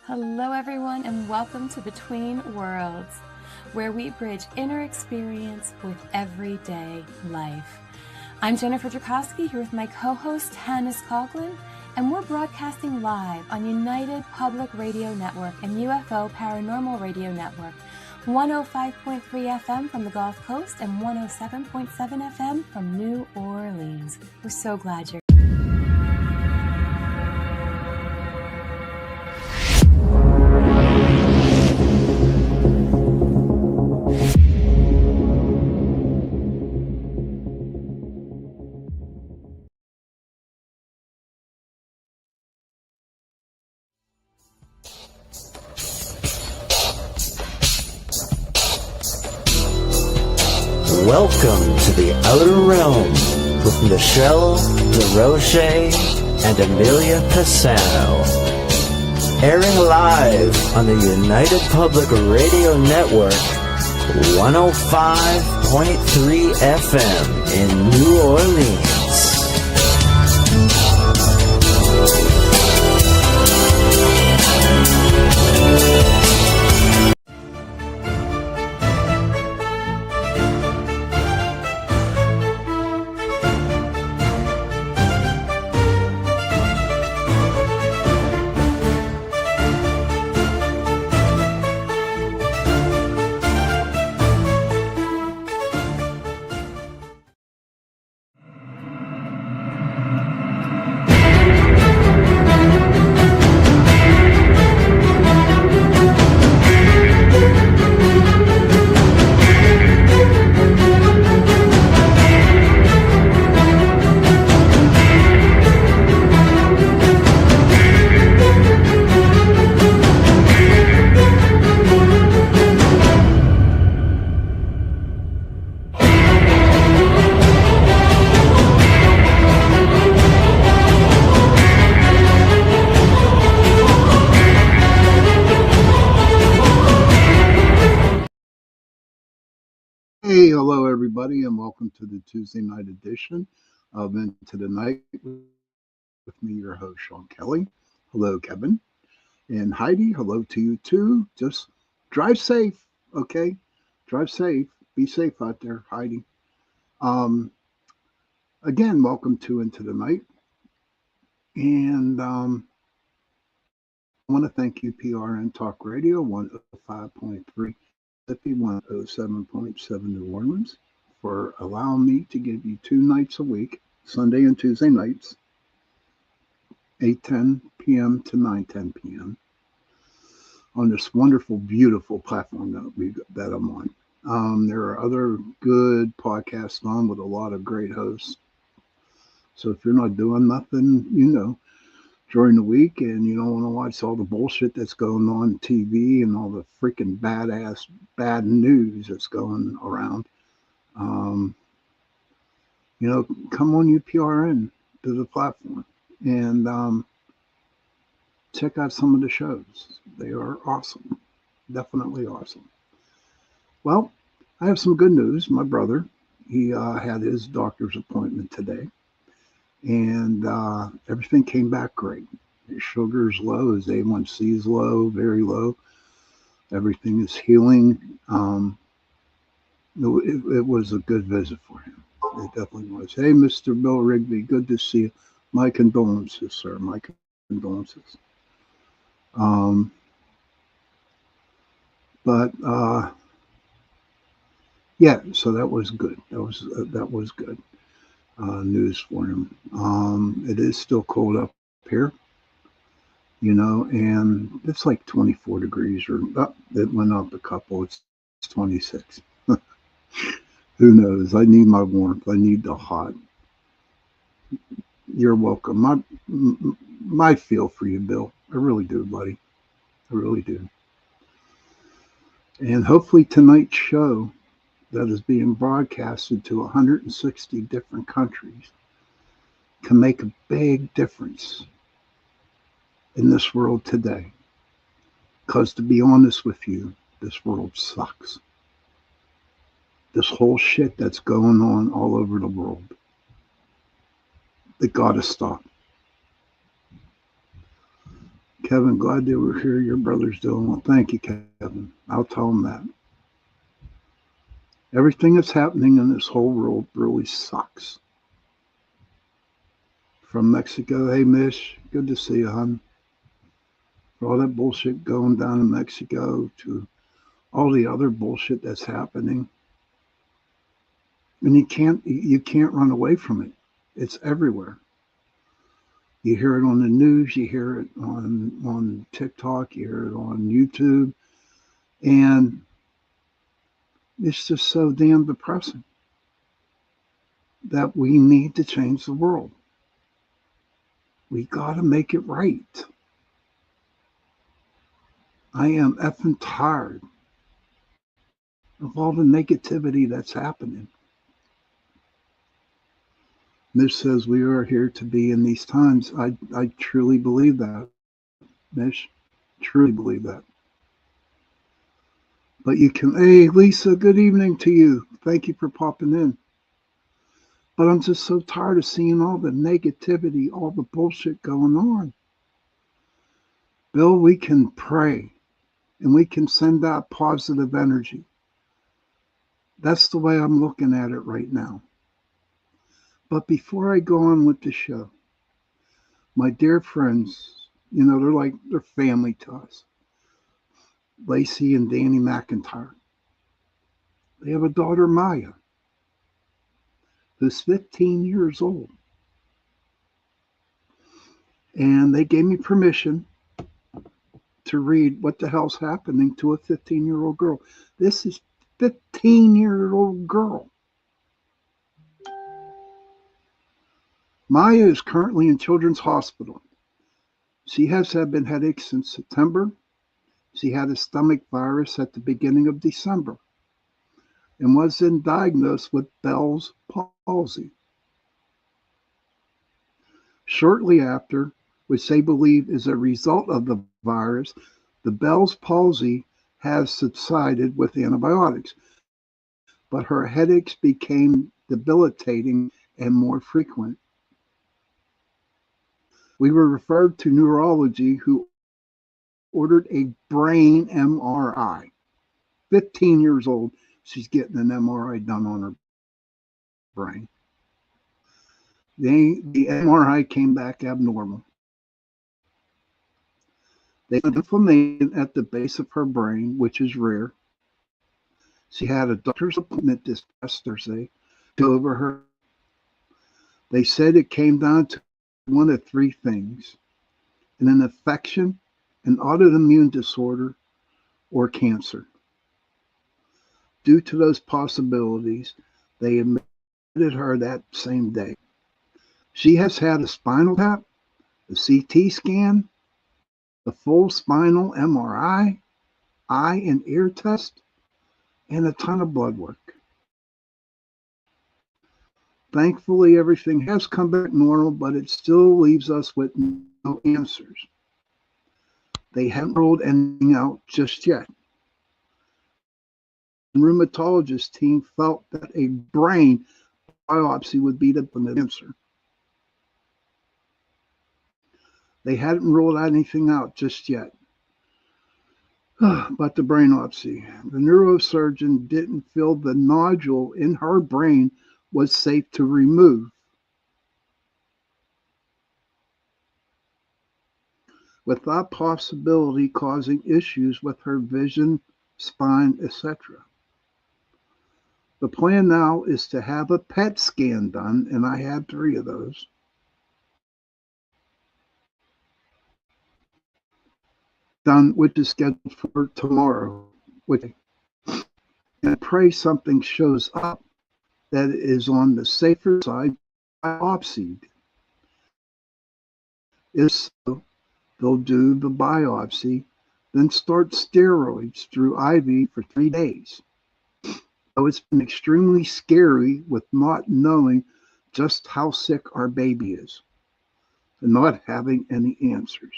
Hello, everyone, and welcome to Between Worlds, where we bridge inner experience with everyday life. I'm Jennifer Drakowski here with my co-host, Hannes Coughlin, and we're broadcasting live on United Public Radio Network and UFO Paranormal Radio Network, 105.3 FM from the Gulf Coast and 107.7 FM from New Orleans. We're so glad you're Welcome to the Outer Realm with Michelle DeRoche and Amelia Pisano. Airing live on the United Public Radio Network, 105.3 FM in New Orleans. Hey, hello everybody, and welcome to the Tuesday night edition of Into the Night with me, your host, Sean Kelly. Hello, Kevin. And Heidi, hello to you too. Just drive safe, okay? Drive safe. Be safe out there, Heidi. Again, welcome to Into the Night. And I want to thank you, PRN Talk Radio, 105.3. 107.7 New Orleans, for allowing me to give you 2 nights a week, Sunday and Tuesday nights, 8:10 p.m. to 9:10 p.m. on this wonderful, beautiful platform that I'm on. There are other good podcasts on with a lot of great hosts. So if you're not doing nothing, during the week and you don't want to watch all the bullshit that's going on TV and all the freaking bad news that's going around, come on UPRN to the platform and check out some of the shows. They are awesome. Definitely awesome. Well, I have some good news. My brother, he had his doctor's appointment today. And everything came back great. His sugar's low, his A1C is low, very low. Everything is healing. It was a good visit for him. It definitely was. Hey, Mr. Bill Rigby, good to see you. My condolences, sir. My condolences. Yeah, so that was good. That was good. News for him. It is still cold up here, and it's like 24 degrees, or it went up a couple. It's 26. Who knows? I need my warmth. I need the hot. You're welcome. My feel for you, Bill. I really do, buddy. I really do. And hopefully tonight's show that is being broadcasted to 160 different countries can make a big difference in this world today. Because to be honest with you, this world sucks. This whole shit that's going on all over the world, it gotta stop. Kevin, glad they were here. Your brother's doing well. Thank you, Kevin. I'll tell him that. Everything that's happening in this whole world really sucks. From Mexico, hey, Mish, good to see you, hon. For all that bullshit going down in Mexico to all the other bullshit that's happening. And you can't run away from it. It's everywhere. You hear it on the news, you hear it on TikTok, you hear it on YouTube, and it's just so damn depressing that we need to change the world. We got to make it right. I am effing tired of all the negativity that's happening. Mish says we are here to be in these times. I truly believe that, Mish. Truly believe that. But you can, hey, Lisa, good evening to you. Thank you for popping in. But I'm just so tired of seeing all the negativity, all the bullshit going on. Bill, we can pray and we can send out positive energy. That's the way I'm looking at it right now. But before I go on with the show, my dear friends, they're family to us. Lacey and Danny McIntyre. They have a daughter, Maya, who's 15 years old. And they gave me permission to read what the hell's happening to a 15-year-old girl. This is 15-year-old girl. Maya is currently in Children's Hospital. She has had been headaches since September. She had a stomach virus at the beginning of December and was then diagnosed with Bell's palsy. Shortly after, which they believe is a result of the virus, the Bell's palsy has subsided with antibiotics, but her headaches became debilitating and more frequent. We were referred to neurology, who ordered a brain MRI. 15 years old, she's getting an MRI done on her brain. The MRI came back abnormal. They had inflammation at the base of her brain, which is rare. She had a doctor's appointment this past Thursday to go over her. They said it came down to one of three things: an infection, an autoimmune disorder, or cancer. Due to those possibilities, they admitted her that same day. She has had a spinal tap, a CT scan, a full spinal MRI, eye and ear test, and a ton of blood work. Thankfully, everything has come back normal, but it still leaves us with no answers. They haven't ruled anything out just yet. The rheumatologist team felt that a brain biopsy would be the answer. They hadn't ruled anything out just yet. But the brain biopsy, the neurosurgeon didn't feel the nodule in her brain was safe to remove. With that possibility causing issues with her vision, spine, etc. The plan now is to have a PET scan done, and I had 3 of those. Done, which is scheduled for tomorrow. And pray something shows up that is on the safer side, biopsied. If so, they'll do the biopsy, then start steroids through IV for 3 days. So it's been extremely scary with not knowing just how sick our baby is and not having any answers.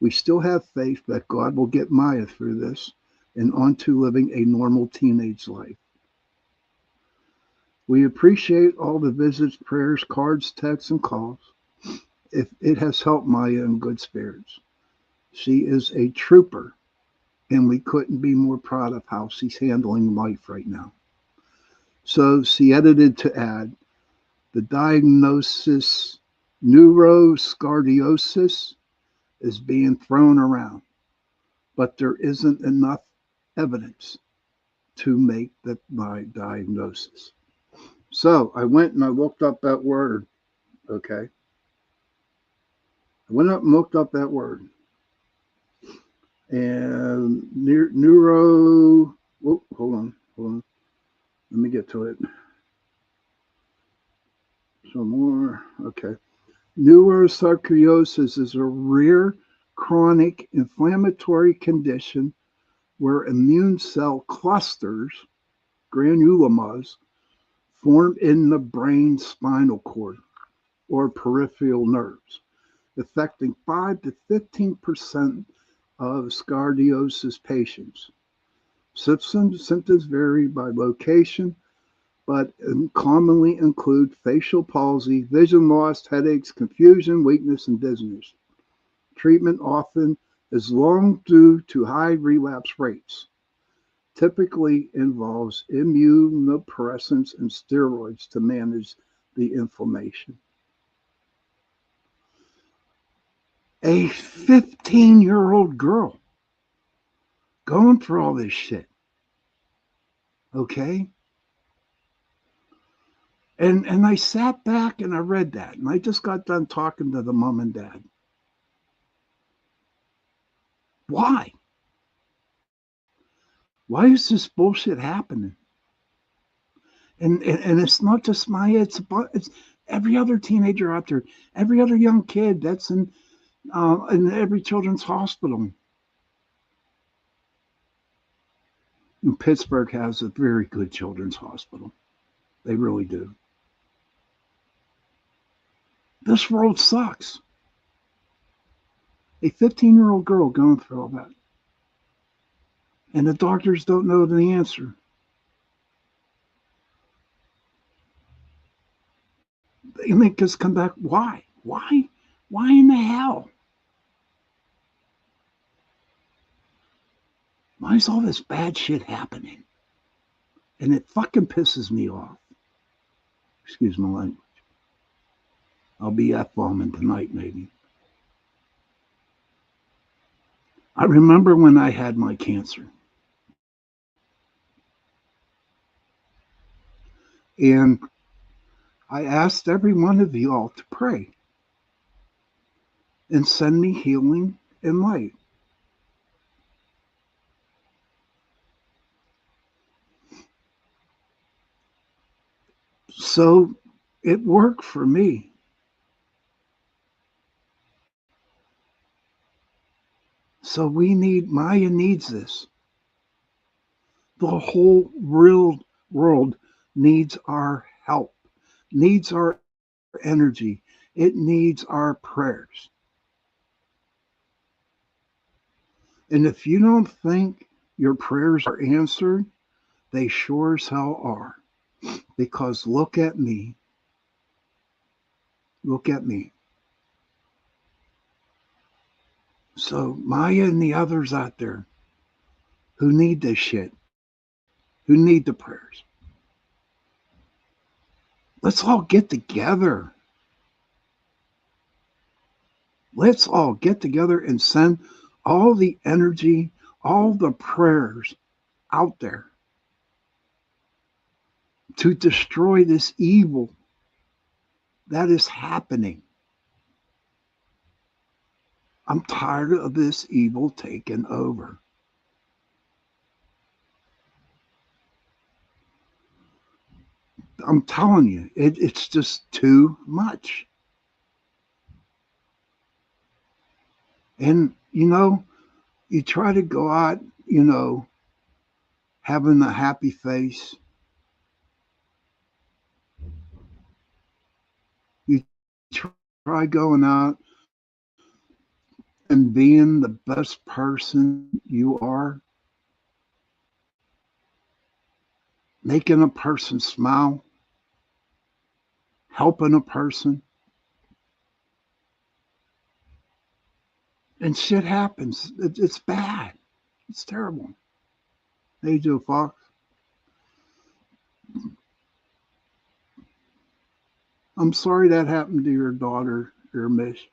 We still have faith that God will get Maya through this and onto living a normal teenage life. We appreciate all the visits, prayers, cards, texts, and calls. if it has helped Maya in good spirits. She is a trooper, and we couldn't be more proud of how she's handling life right now. So she edited to add the diagnosis neuroscardiosis is being thrown around, but there isn't enough evidence to make my diagnosis. So I went and I looked up that word. Okay. I went up and looked up that word. And neuro, oh, hold on. Let me get to it. Some more. Okay. Neurosarcoidosis is a rare chronic inflammatory condition where immune cell clusters, granulomas, form in the brain spinal cord or peripheral nerves, affecting 5 to 15% of scardiosis patients. Symptoms vary by location, but commonly include facial palsy, vision loss, headaches, confusion, weakness, and dizziness. Treatment often is long due to high relapse rates. Typically involves immunosuppressants and steroids to manage the inflammation. A 15-year-old girl going through all this shit. Okay? And I sat back and I read that, and I just got done talking to the mom and dad. Why? Why is this bullshit happening? And it's not just Maya, it's every other teenager out there, every other young kid that's in every children's hospital. And Pittsburgh has a very good children's hospital. They really do. This world sucks. A 15-year-old girl going through all that. And the doctors don't know the answer. They make us come back. Why? Why? Why in the hell? Why is all this bad shit happening? And it fucking pisses me off. Excuse my language. I'll be F-bombing tonight, maybe. I remember when I had my cancer. And I asked every one of you all to pray and send me healing and light. So it worked for me. So Maya needs this. The whole real world needs our help, needs our energy. It needs our prayers. And if you don't think your prayers are answered, they sure as hell are. Because look at me. Look at me. So Maya and the others out there who need this shit, who need the prayers, let's all get together. Let's all get together and send all the energy, all the prayers out there to destroy this evil that is happening. I'm tired of this evil taking over. I'm telling you, it's just too much. And, you try to go out, having a happy face. You try going out and being the best person you are, making a person smile, helping a person. And shit happens. It's bad. It's terrible. Hey, Joe Fox. I'm sorry that happened to your daughter, your Mish.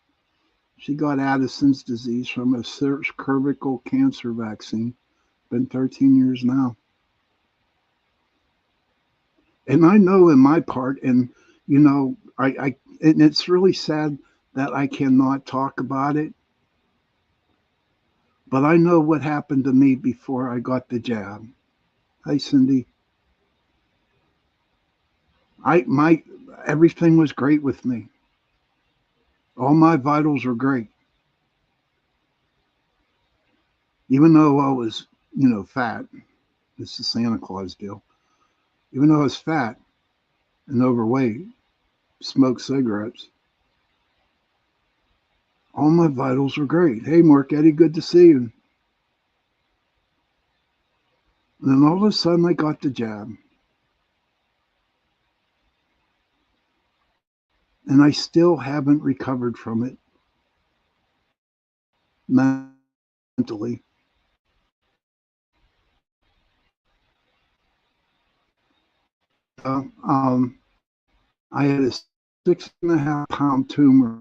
She got Addison's disease from a cervical cancer vaccine. Been 13 years now. And I know in my part, and and it's really sad that I cannot talk about it, but I know what happened to me before I got the jab. Hi, Cindy. My everything was great with me. All my vitals were great, even though I was, fat. It's the Santa Claus deal. Even though I was fat and overweight, smoked cigarettes, all my vitals were great. Hey, Mark Eddie, good to see you. And then all of a sudden, I got the jab. And I still haven't recovered from it mentally. Uh, um, I had a 6.5 pound tumor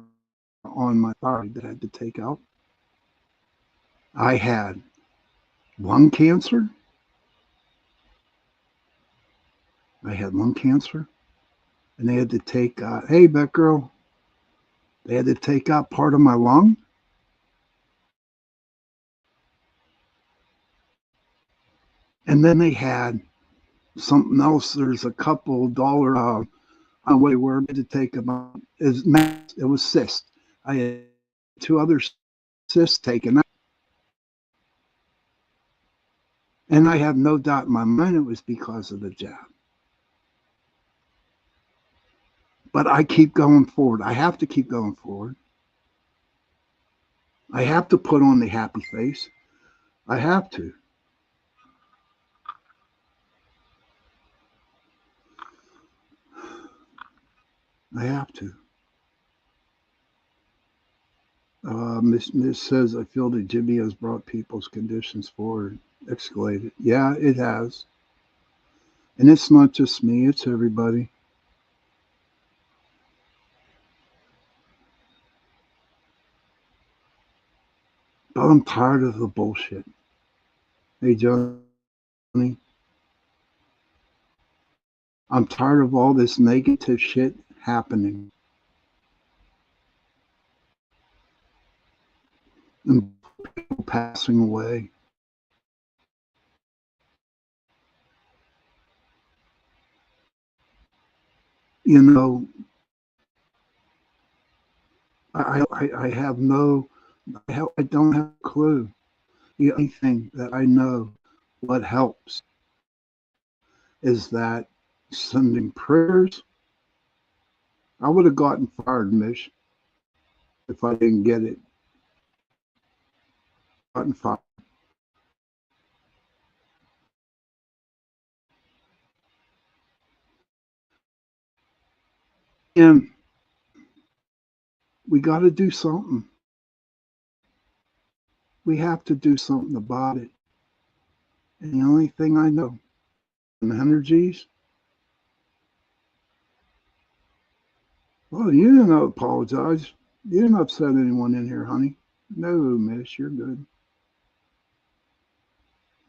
on my thyroid that I had to take out. I had lung cancer. I had lung cancer. And they had to take, hey, Beck girl, they had to take out part of my lung. And then they had something else. There's a couple dollar way where to take about it was cyst. I had 2 other cysts taken out. And I have no doubt in my mind it was because of the jab. But I keep going forward. I have to keep going forward. I have to put on the happy face. I have to. I have to. Miss says, I feel that Jimmy has brought people's conditions forward. Escalated. Yeah, it has. And it's not just me, it's everybody. But I'm tired of the bullshit. Hey, Johnny. I'm tired of all this negative shit happening. And people passing away. You know, I have no, I don't have a clue. The only thing that I know what helps is that sending prayers. I would have gotten fired, Mish, if I didn't get it. Gotten fired. And we got to do something. We have to do something about it. And the only thing I know, energies. Well, you didn't apologize. You didn't upset anyone in here, honey. No, Miss, you're good.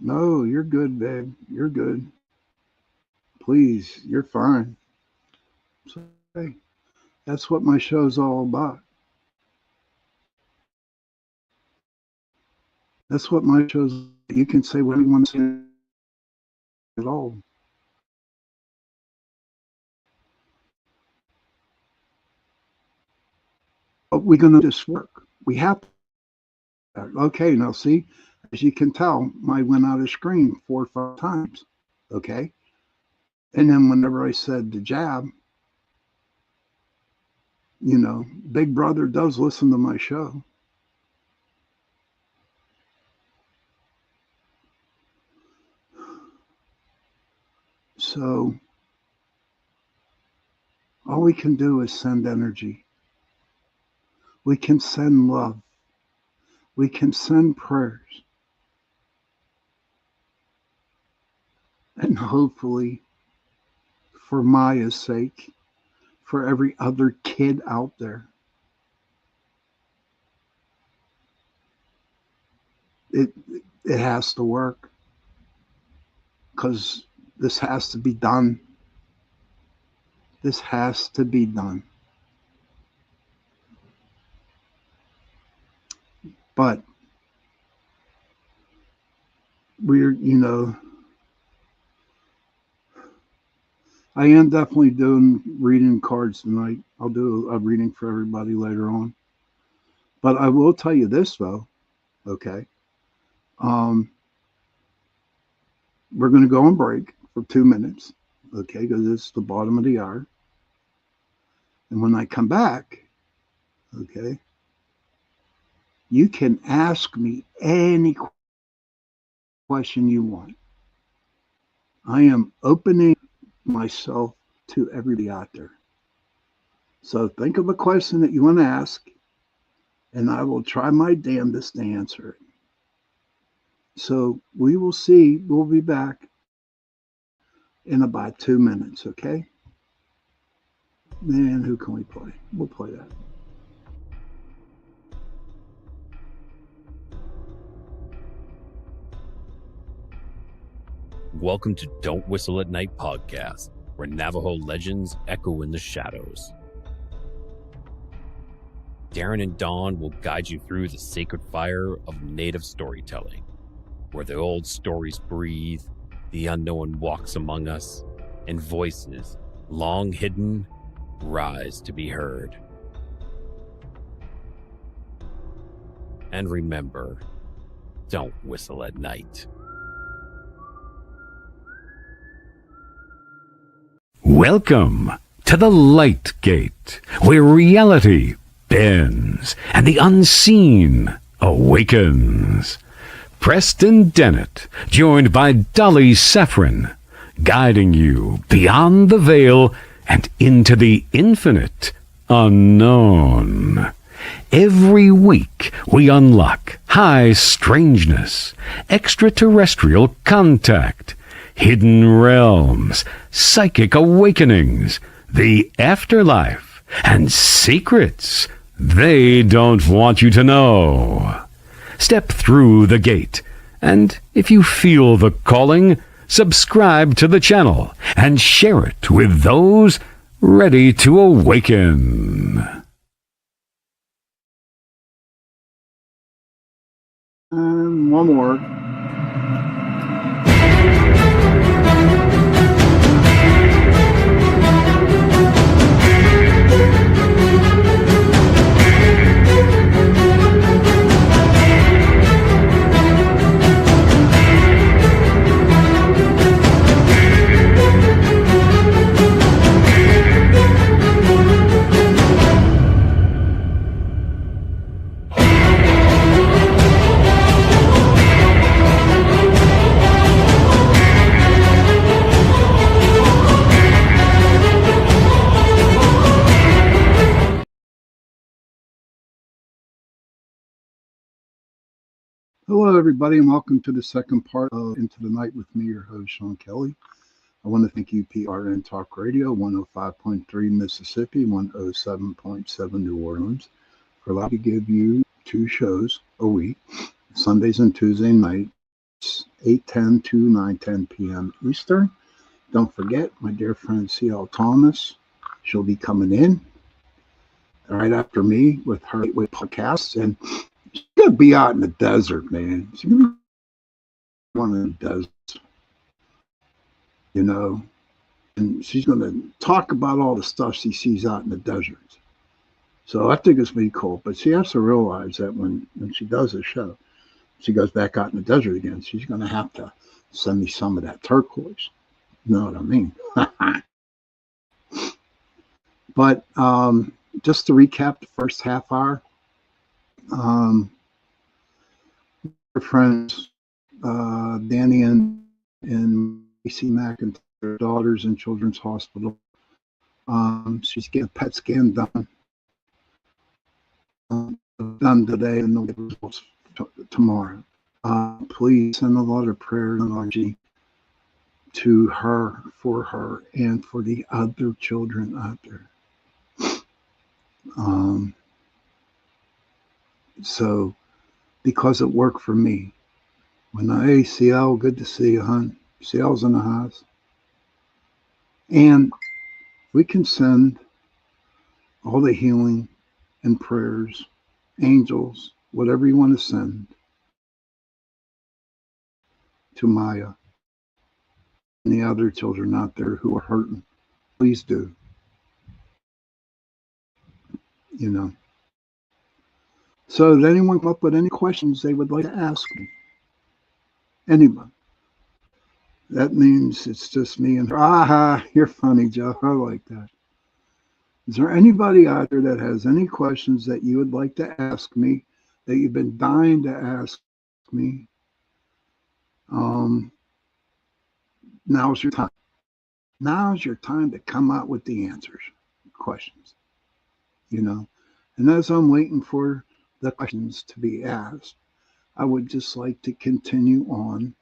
No, you're good, babe. You're good. Please, you're fine. So, hey, that's what my show's all about. That's what my show's. You can say what you want to say at all. But we're going to do this work. We have to. Okay, now see, as you can tell, I went out of screen 4 or 5 times. Okay. And then whenever I said the jab, Big Brother does listen to my show. So all we can do is send energy. We can send love. we can send prayers. And hopefully, for Maya's sake, for every other kid out there, it has to work, because this has to be done. This has to be done. But we're, I am definitely doing reading cards tonight. I'll do a reading for everybody later on. But I will tell you this, though, okay? We're going to go on break for 2 minutes, okay, because it's the bottom of the hour. And when I come back, okay, you can ask me any question you want. I am opening myself to everybody out there. So think of a question that you want to ask, and I will try my damnedest to answer it. So we will see. We'll be back in about 2 minutes, okay? Man, who can we play? We'll play that. Welcome to Don't Whistle at Night podcast, where Navajo legends echo in the shadows. Darren and Dawn will guide you through the sacred fire of Native storytelling, where the old stories breathe, the unknown walks among us, and voices, long hidden, rise to be heard. And remember, don't whistle at night. Welcome to the Light Gate, where reality bends and the unseen awakens. Preston Dennett, joined by Dolly Saffron, guiding you beyond the veil and into the infinite unknown. Every week, we unlock high strangeness, extraterrestrial contact, hidden realms, psychic awakenings, the afterlife, and secrets they don't want you to know. Step through the gate, and if you feel the calling, subscribe to the channel and share it with those ready to awaken. And one more. Hello, everybody, and welcome to the second part of Into the Night with me, your host, Sean Kelly. I want to thank UPRN Talk Radio, 105.3 Mississippi, 107.7 New Orleans, for allowing me to give you 2 shows a week, Sundays and Tuesday nights, 8:10 to 9:10 p.m. Eastern. Don't forget, my dear friend C.L. Thomas, she'll be coming in right after me with her Gateway podcasts, and she's going to be out in the desert, man. She's going to be one in the desert, and she's going to talk about all the stuff she sees out in the desert. So I think it's pretty cool. But she has to realize that when she does a show, she goes back out in the desert again, she's going to have to send me some of that turquoise. You know what I mean? But just to recap the first half hour, our friends Danny and Macy McIntyre, their daughters in Children's Hospital. She's getting a PET scan done today, and the results tomorrow. Please send a lot of prayers and energy to her, and for the other children out there. So, because it worked for me. Hey, CL, good to see you, hon. CL's in the house. And we can send all the healing and prayers, angels, whatever you want to send to Maya and the other children out there who are hurting. Please do. So did anyone come up with any questions they would like to ask me? Anyone? That means it's just me and her. Aha, you're funny, Joe. I like that. Is there anybody out there that has any questions that you would like to ask me, that you've been dying to ask me? Now's your time. Now's your time to come out with the answers, questions, And as I'm waiting for the questions to be asked, I would just like to continue on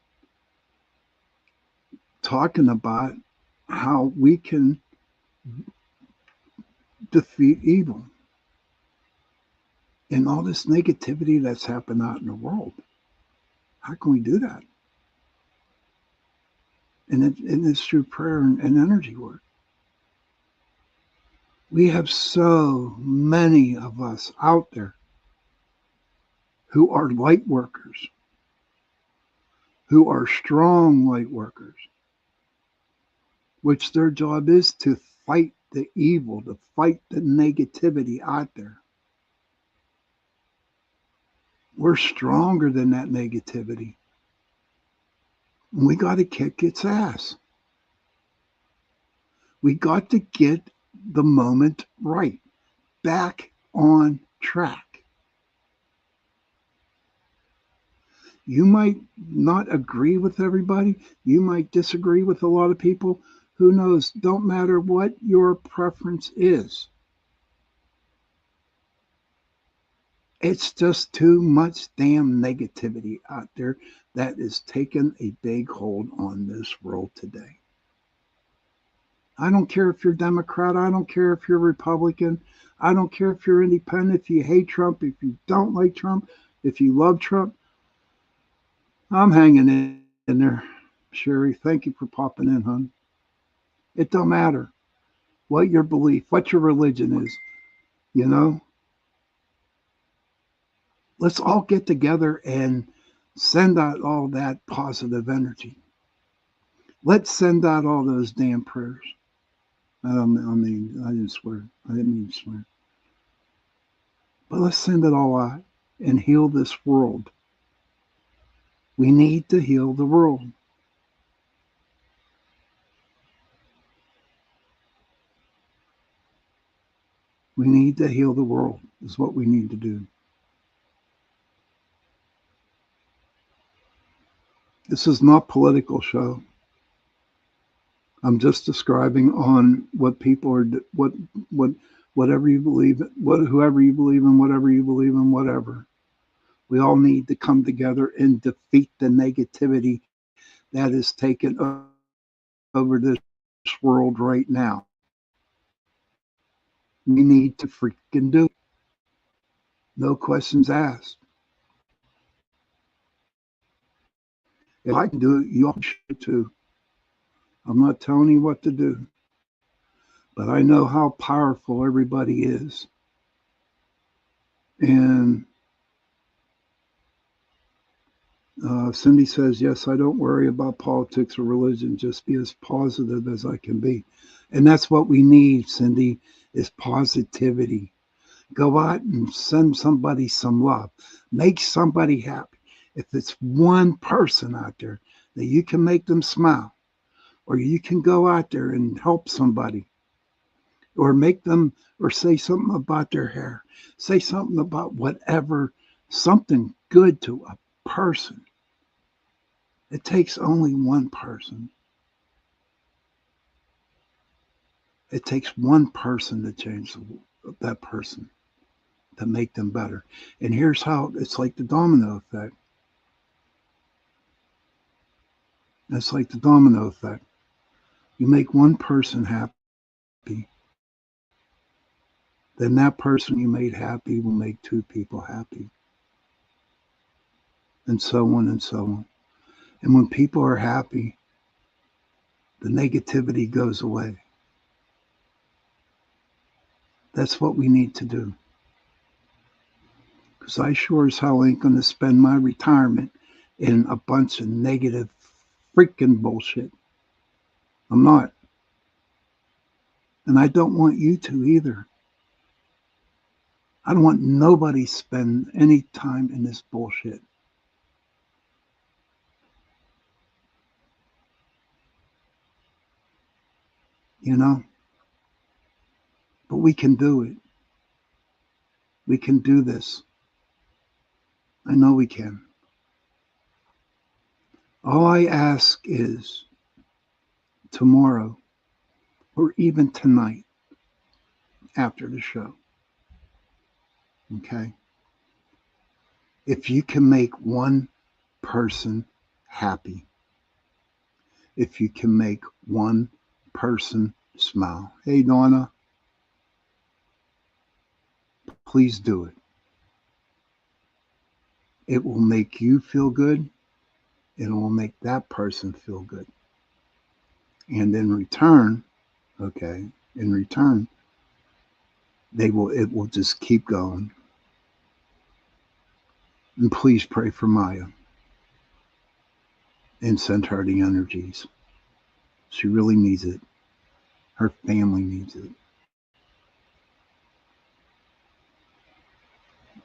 talking about how we can defeat evil and all this negativity that's happened out in the world. How can we do that? And it's through prayer and energy work. We have so many of us out there who are light workers, who are strong light workers, which their job is to fight the evil, to fight the negativity out there. We're stronger than that negativity. We got to kick its ass. We got to get the moment right, back on track. You might not agree with everybody. You might disagree with a lot of people. Who knows? Don't matter what your preference is. It's just too much damn negativity out there that is taking a big hold on this world today. I don't care if you're Democrat. I don't care if you're Republican. I don't care if you're independent, if you hate Trump, if you don't like Trump, if you love Trump. I'm hanging in there, Sherry. Thank you for popping in, hon. It don't matter what your belief, what your religion is, Let's all get together and send out all that positive energy. Let's send out all those damn prayers. I didn't swear. I didn't mean to swear. But let's send it all out and heal this world. We need to heal the world. We need to heal the world is what we need to do. This is not a political show. I'm just describing on what people are, whatever you believe, whoever you believe in, whatever you believe in, whatever. We all need to come together and defeat the negativity that is taking over this world right now. We need to freaking do it. No questions asked. If I can do it, you all should too. I'm not telling you what to do, but I know how powerful everybody is. And Cindy says, yes, I don't worry about politics or religion, just be as positive as I can be. And that's what we need, Cindy, is positivity. Go out and send somebody some love. Make somebody happy. If it's one person out there that you can make them smile, or you can go out there and help somebody, or make them, or say something about their hair, say something about whatever, something good to a person. It takes only one person. It takes one person to change that person. to make them better. And here's how it's like the domino effect. It's like the domino effect. You make one person happy, then that person you made happy will make two people happy. And so on and so on. And when people are happy, the negativity goes away. That's what we need to do. Because I sure as hell ain't going to spend my retirement in a bunch of negative freaking bullshit. I'm not. And I don't want you to either. I don't want nobody to spend any time in this bullshit. You know? But we can do it. We can do this. I know we can. All I ask is tomorrow or even tonight after the show, okay? If you can make one person happy, if you can make one person smile. Hey, Donna, please do it. It will make you feel good. It will make that person feel good. And in return, it will just keep going. And please pray for Maya and send her the energies. She really needs it. Her family needs it.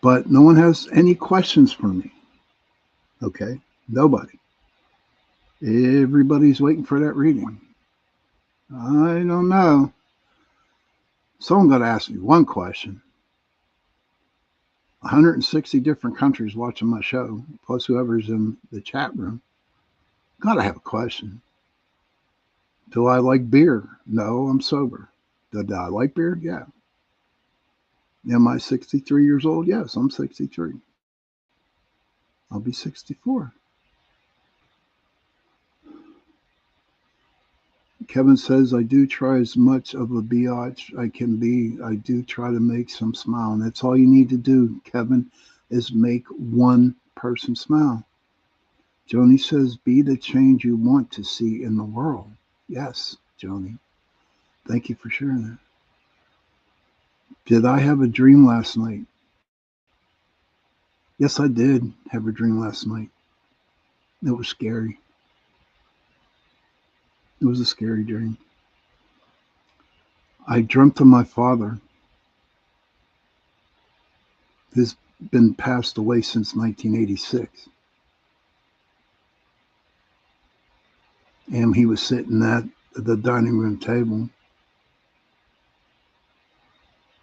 But no one has any questions for me. Okay? Nobody. Everybody's waiting for that reading. I don't know. Someone got to ask me one question. 160 different countries watching my show, plus whoever's in the chat room. Got to have a question. Do I like beer? No, I'm sober. Do I like beer? Yeah. Am I 63 years old? Yes, I'm 63. I'll be 64. Kevin says, I do try as much of a biatch I can be. I do try to make some smile. And that's all you need to do, Kevin, is make one person smile. Joni says, be the change you want to see in the world. Yes, Joni. Thank you for sharing that. Did I have a dream last night? Yes, I did have a dream last night. It was scary. It was a scary dream. I dreamt of my father, who's been passed away since 1986. And he was sitting at the dining room table,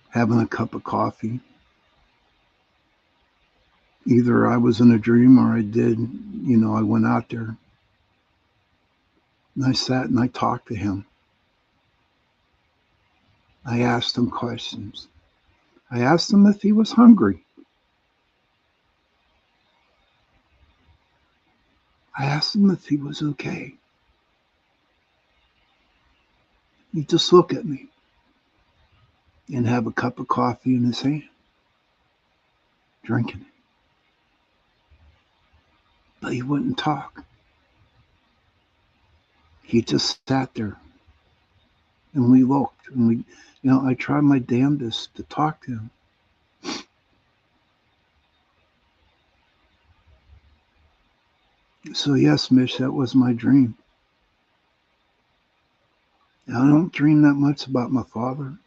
having a cup of coffee. Either I was in a dream or I went out there. And I sat and I talked to him. I asked him questions. I asked him if he was hungry. I asked him if he was okay. He'd just look at me and have a cup of coffee in his hand, drinking it. But he wouldn't talk. He just sat there. And we looked, and I tried my damnedest to talk to him. So yes, Mish, that was my dream. I don't dream that much about my father.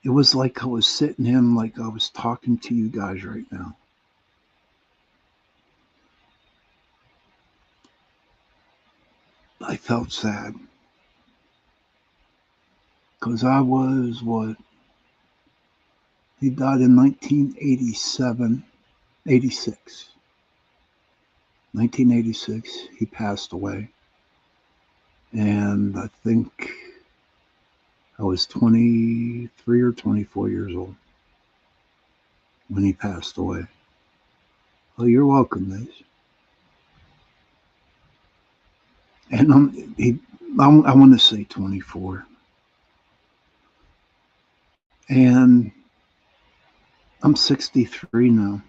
It was like I was sitting him, like I was talking to you guys right now. I felt sad. Because I was he died in 1986. 1986, he passed away. And I think I was 23 or 24 years old when he passed away. Oh, you're welcome, Liz. And I want to say 24. And I'm 63 now.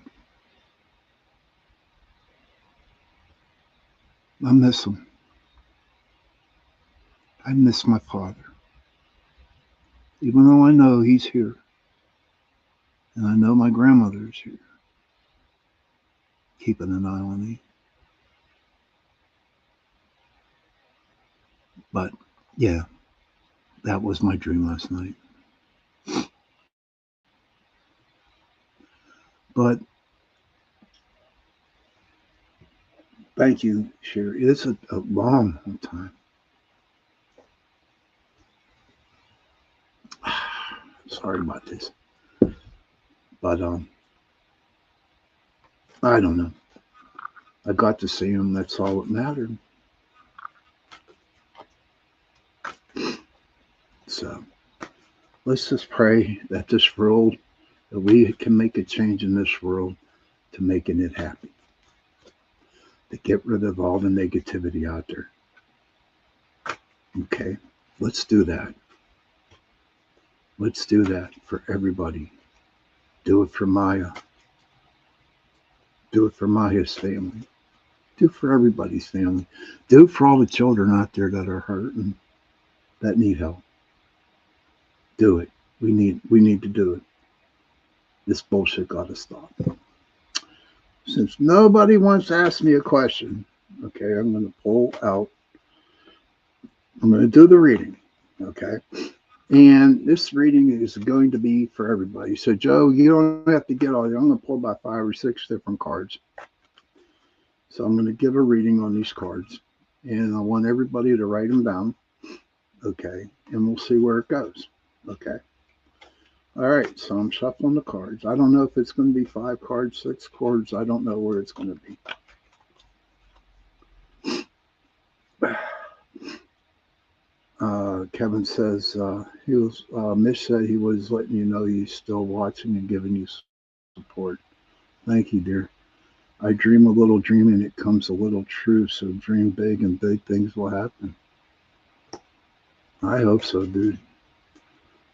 I miss him. I miss my father. Even though I know he's here. And I know my grandmother's here. Keeping an eye on me. But yeah, that was my dream last night. But thank you, Sherry. It's a long time. Sorry about this. But I don't know. I got to see him. That's all that mattered. So let's just pray that that we can make a change in this world to making it happy. To get rid of all the negativity out there. Okay, let's do that. Let's do that for everybody. Do it for Maya. Do it for Maya's family. Do it for everybody's family. Do it for all the children out there that are hurt and that need help. Do it. We need to do it. This bullshit got to stop. Since nobody wants to ask me a question, okay, I'm going to pull out. I'm going to do the reading, okay? And this reading is going to be for everybody. So, Joe, you don't have to get all. I'm going to pull about 5 or 6 different cards. So I'm going to give a reading on these cards. And I want everybody to write them down, okay? And we'll see where it goes, okay? All right, so I'm shuffling the cards. I don't know if it's going to be 5 cards, 6 cards. I don't know where it's going to be. Kevin says Mitch said he was letting you know he's still watching and giving you support. Thank you, dear. I dream a little dream and it comes a little true. So dream big and big things will happen. I hope so, dude.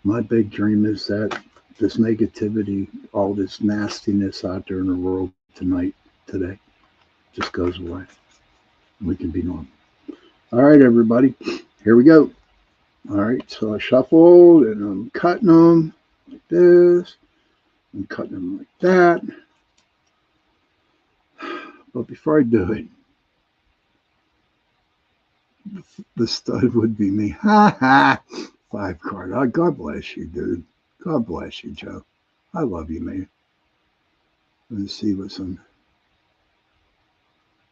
My big dream is that this negativity, all this nastiness out there in the world today, just goes away. We can be normal. All right, everybody, here we go. All right, so I shuffled and I'm cutting them like this. I'm cutting them like that. But before I do it, the stud would be me. Ha ha! 5 card. Oh, God bless you, dude. God bless you, Joe. I love you, man. Let's see what's on.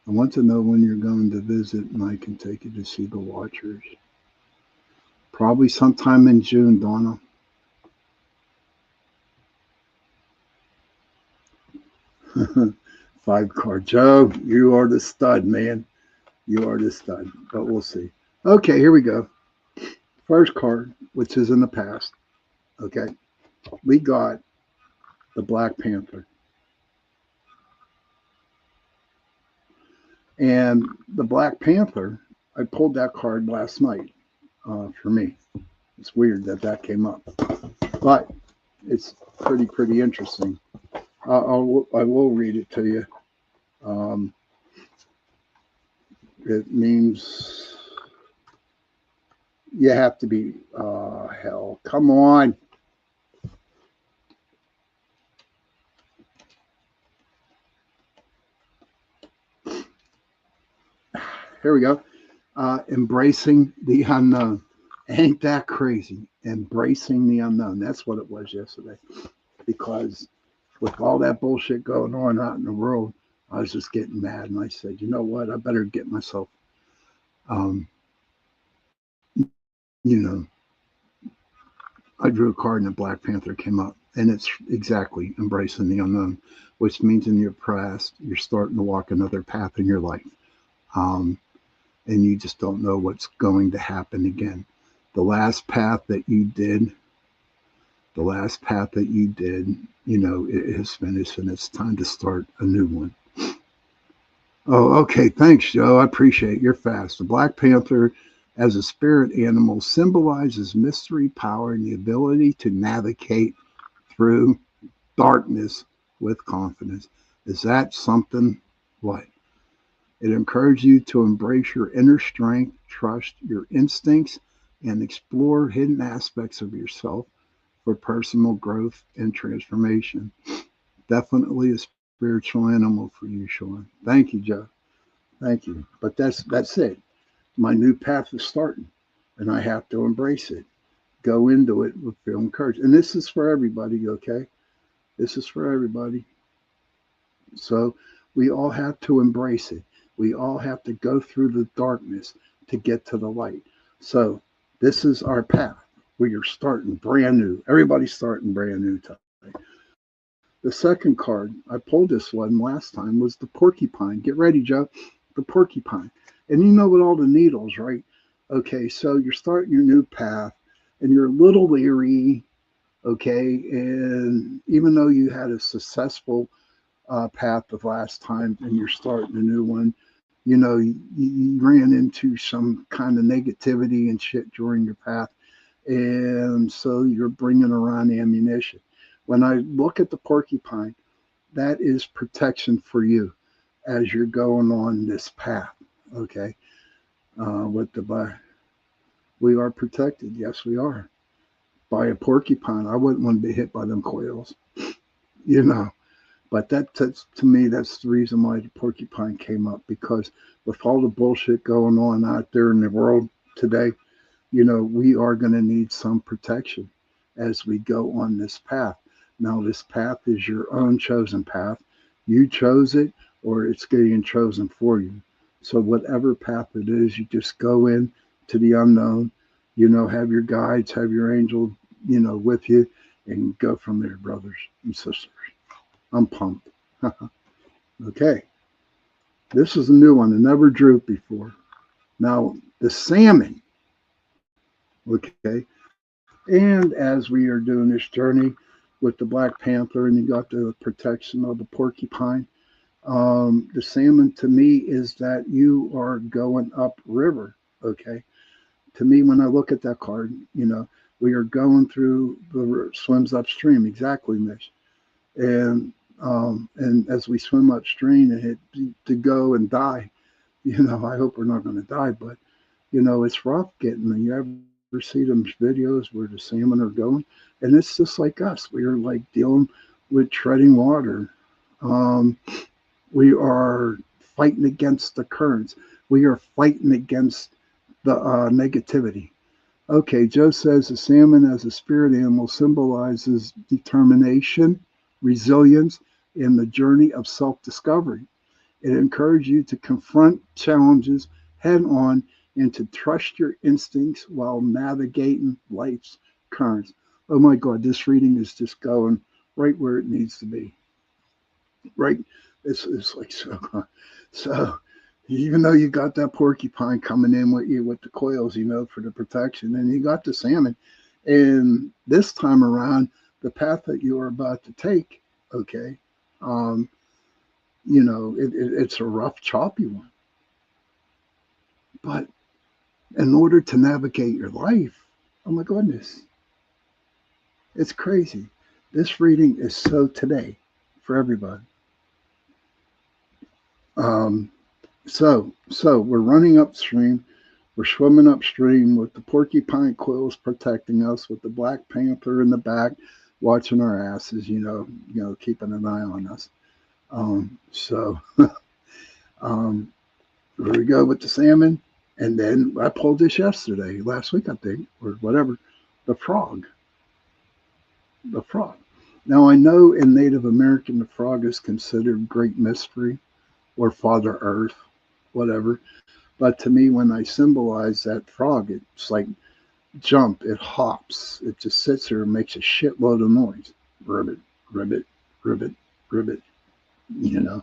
I want to know when you're going to visit and I can take you to see the Watchers. Probably sometime in June, Donna. Five card. Joe, you are the stud, man. You are the stud. But we'll see. Okay, here we go. First card, which is in the past. Okay. We got the Black Panther. And the Black Panther, I pulled that card last night for me. It's weird that came up. But it's pretty interesting. I will read it to you. It means you have to be, hell, come on. Here we go. Embracing the unknown. Ain't that crazy? Embracing the unknown. That's what it was yesterday. Because with all that bullshit going on out in the world, I was just getting mad. And I said, you know what? I better get myself, I drew a card and the Black Panther came up. And it's exactly embracing the unknown, which means in your past, you're starting to walk another path in your life. And you just don't know what's going to happen again. the last path that you did, it has finished and it's time to start a new one. Oh, okay. Thanks, Joe. I appreciate it. You're fast. The Black Panther, as a spirit animal, symbolizes mystery, power, and the ability to navigate through darkness with confidence. Is that something? What? It encourages you to embrace your inner strength, trust your instincts, and explore hidden aspects of yourself for personal growth and transformation. Definitely a spiritual animal for you, Sean. Thank you, Joe. Thank you. But that's it. My new path is starting, and I have to embrace it. Go into it with feeling encouraged. And this is for everybody, okay? This is for everybody. So we all have to embrace it. We all have to go through the darkness to get to the light. So this is our path. We are starting brand new. Everybody's starting brand new today. The second card, I pulled this one last time, was the porcupine. Get ready, Joe. The porcupine. And you know, with all the needles, right? Okay, so you're starting your new path and you're a little leery, okay? And even though you had a successful path the last time and you're starting a new one, you ran into some kind of negativity and shit during your path. And so you're bringing around ammunition. When I look at the porcupine, that is protection for you as you're going on this path, okay? We are protected. Yes, we are. By a porcupine. I wouldn't want to be hit by them coils, But that's to me, that's the reason why the porcupine came up, because with all the bullshit going on out there in the world today, we are going to need some protection as we go on this path. Now, this path is your own chosen path. You chose it, or it's getting chosen for you. So whatever path it is, you just go in to the unknown, have your guides, have your angel, with you, and go from there, brothers and sisters. I'm pumped. Okay. This is a new one. I never drew it before. Now, the salmon. Okay. And as we are doing this journey with the Black Panther, and you got the protection of the porcupine, the salmon to me is that you are going upriver. Okay. To me, when I look at that card, we are going through the swims upstream. Exactly, Mitch. And as we swim upstream and to go and die, I hope we're not going to die, but it's rough getting there. You ever see them videos where the salmon are going? And it's just like us. We are like dealing with treading water. We are fighting against the currents. We are fighting against the negativity. Okay, Joe says the salmon as a spirit animal symbolizes determination, resilience, and the journey of self-discovery. It encourages you to confront challenges head on and to trust your instincts while navigating life's currents. Oh my God, this reading is just going right where it needs to be. Right? It's like so even though you got that porcupine coming in with you with the coils, for the protection, and you got the salmon, and this time around, the path that you are about to take, okay, it's a rough, choppy one. But in order to navigate your life, oh my goodness, it's crazy. This reading is so today for everybody. So we're running upstream. We're swimming upstream with the porcupine coils protecting us, with the Black Panther in the back, watching our asses, keeping an eye on us. Here we go with the salmon. And then I pulled this last week, I think, or whatever, the frog. The frog. Now, I know in Native American, the frog is considered great mystery or Father Earth, whatever. But to me, when I symbolize that frog, it's like jump, it hops, it just sits there and makes a shitload of noise. Ribbit, ribbit, ribbit, ribbit, and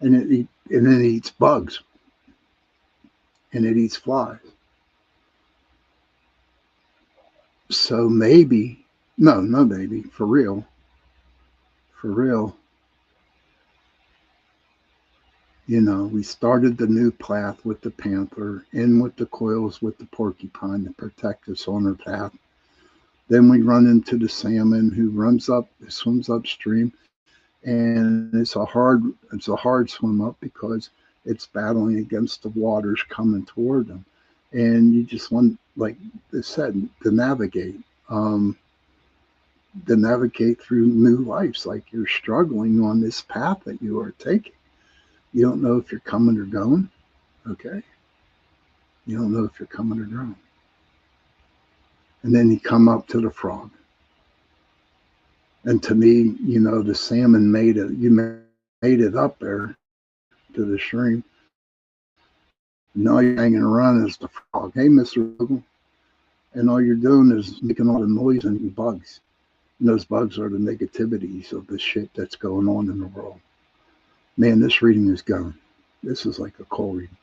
then it eats bugs, and it eats flies. So maybe, no, maybe, for real, for real, we started the new path with the panther, in with the coils with the porcupine to protect us on our path. Then we run into the salmon who swims upstream, and it's a hard swim up because it's battling against the waters coming toward them, and you just want, like I said, um, to navigate through new lives, like you're struggling on this path that you are taking. You don't know if you're coming or going. Okay, you don't know if you're coming or going, and then you come up to the frog. And to me, the salmon made it up there to the stream. Now you're hanging around as the frog. Hey, Mr. Logan. And all you're doing is making all the noise and eating bugs. And those bugs are the negativities of the shit that's going on in the world. Man, this reading is going. This is like a cold reading.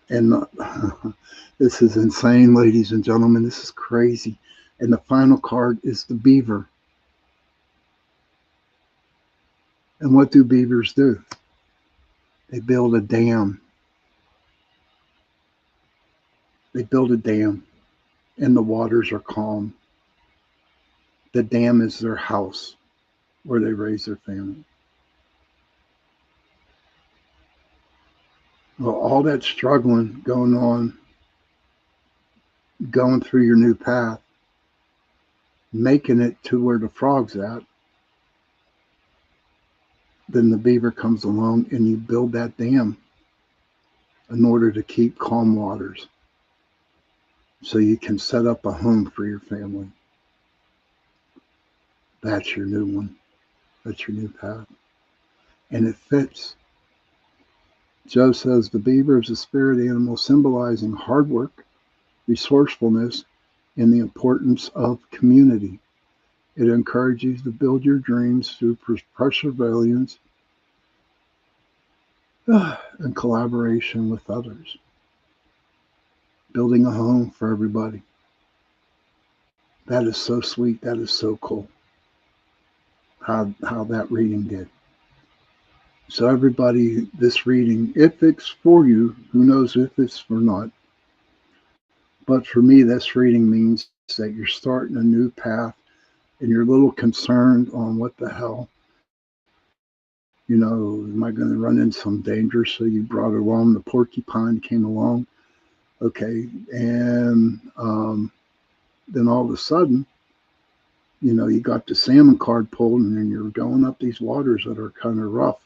And this is insane, ladies and gentlemen. This is crazy. And the final card is the beaver. And what do beavers do? They build a dam. They build a dam, and the waters are calm. The dam is their house where they raise their family. Well, all that struggling going on, going through your new path, making it to where the frog's at, then the beaver comes along and you build that dam in order to keep calm waters so you can set up a home for your family. That's your new one. That's your new path. And it fits. Joe says the beaver is a spirit animal symbolizing hard work, resourcefulness, and the importance of community. It encourages you to build your dreams through perseverance and collaboration with others. Building a home for everybody. That is so sweet. That is so cool. How that reading did. So everybody, this reading, if it's for you, who knows if it's for not. But for me, this reading means that you're starting a new path and you're a little concerned on what the hell. Am I going to run into some danger? So you brought along the porcupine, came along. Okay. And then all of a sudden, you got the salmon card pulled and then you're going up these waters that are kind of rough,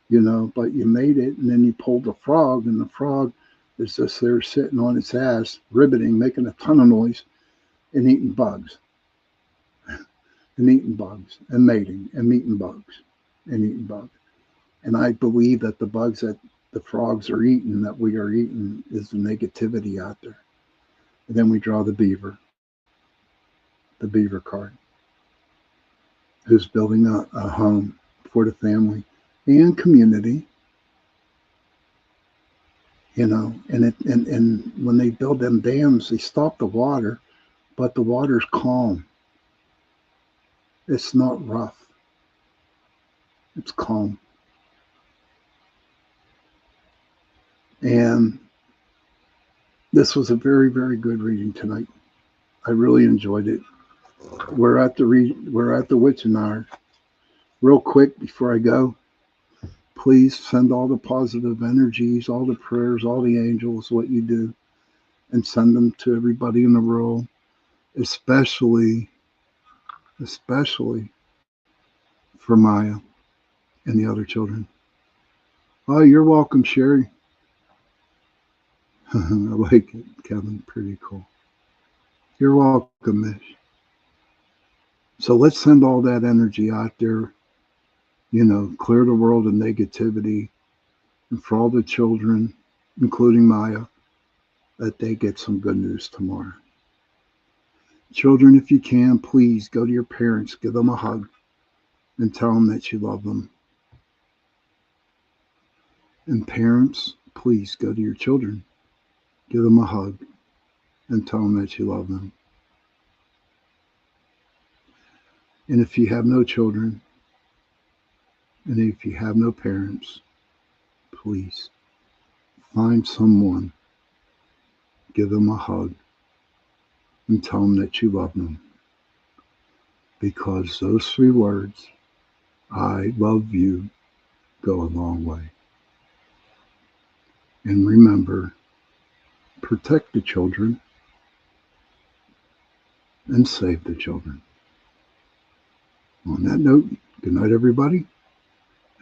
but you made it. And then you pulled the frog, and the frog is just there sitting on its ass, ribbiting, making a ton of noise and eating bugs. And eating bugs and mating and eating bugs and eating bugs. And I believe that the bugs that the frogs are eating, that we are eating, is the negativity out there. And then we draw the beaver card, who's building a home for the family and community. And when they build them dams, they stop the water, but the water's calm. It's not rough. It's calm. And this was a very, very good reading tonight. I really enjoyed it. We're at the witching hour. Real quick before I go, please send all the positive energies, all the prayers, all the angels, what you do, and send them to everybody in the world, especially for Maya and the other children. Oh, you're welcome, Sherry. I like it, Kevin. Pretty cool. You're welcome, Mish. So let's send all that energy out there, clear the world of negativity, and for all the children, including Maya, that they get some good news tomorrow. Children, if you can, please go to your parents, give them a hug, and tell them that you love them. And parents, please go to your children, give them a hug, and tell them that you love them. And if you have no children, and if you have no parents, please find someone, give them a hug, and tell them that you love them. Because those 3 words, I love you, go a long way. And remember, protect the children and save the children. On that note, good night, everybody.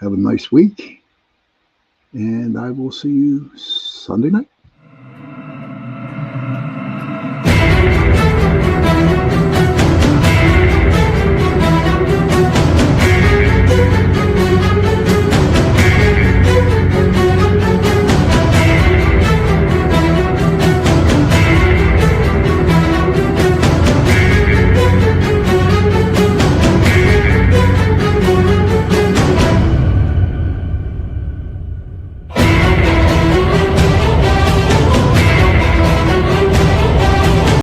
Have a nice week. And I will see you Sunday night.